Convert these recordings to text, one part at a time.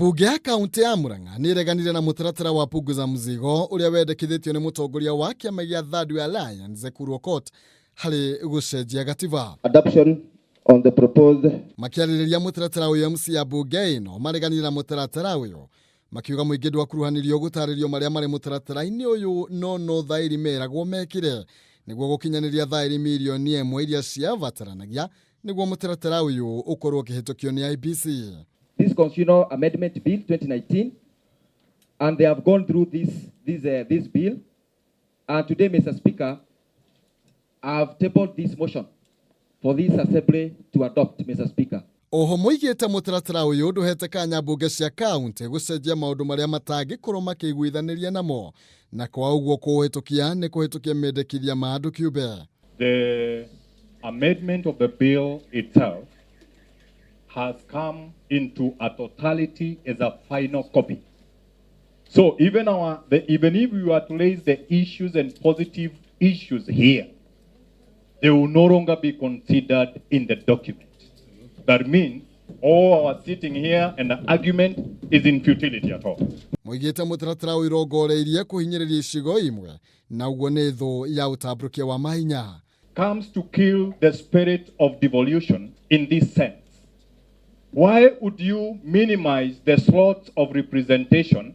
Bunge ya kaunti ya Murang'a nireganire na mutaratara wa punguza mzigo uria wendekithitio ni mutongoria wa kiama gia Third Alliance Ekuru Aukot hari gucenjia gatiba. Adoption on the proposed. Makiarĩrĩria mutaratara uyu MC ya bunge ino mareganire na mutaratara uyu makiuga muingi ndwakuruhanirio gutaririo maria mari mutaratara-ini uyu no thairi meragwo mekire niguo gukinyaniria thairi milioni 1 iria ciabataranagia niguo mutaratara uyu ukorwo ukihitukio ni IEBC. This Constitutional Amendment Bill 2019, and they have gone through this bill. And today, Mr. Speaker, I have tabled this motion for this assembly to adopt, Mr. Speaker. Oho muigite mutaratara uyu nduhete kanya bunge cia kaunti gucenjia maundu maria matangikorwo makiguithaniria namo na kwa uguo kuhitukia ni kuhitukia mendekithia ma andu kiumbe. The amendment of the bill itself has come into a totality as a final copy. So even if we were to raise the issues and positive issues here, they will no longer be considered in the document. That means all our sitting here and the argument is in futility at all. Muigite mutaratara uirongoreirie kuhinyiriria icigo imwe na uguo ni thu ya utabrukia wa mahinya. Comes to kill the spirit of devolution in this sense. Why would you minimize the slots of representation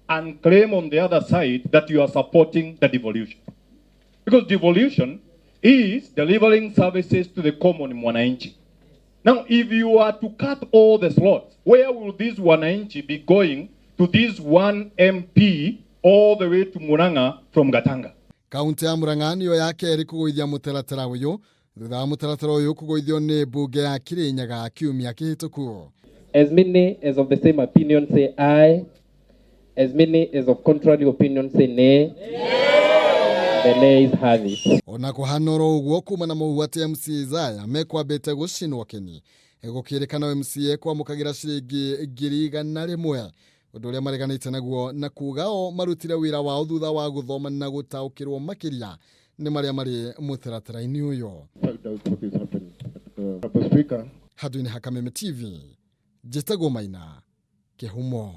and claim on the other side that you are supporting the devolution? Because devolution is delivering services to the common mwananchi. Now, if you are to cut all the slots, where will this wananchi be going to this one MP all the way to Murang'a from Gatanga? Kaunti ya Murang'a niyo ya keri kugoithia mutaratara uyu thutha wa mutaratara uyu kugoithio ni bunge ya Kirinyaga kiumia kihituku. As many as of the same opinion say aye. As many as of contrary opinion say nay. The nays have it. Ona kuhanoro uguo kuma na muhwati MC Isaiah mekwambite gucinwo keni egukirikana MCA kwamukagira ciringi 100,000 undu uria mareganite naguo na kugao marutire wira wao thutha wa guthoma na gutaukirwo makiria ni maria mari mutaratara-ini uyu. Hadwini Hakameme TV, Jitagwo Maina, Kihumo.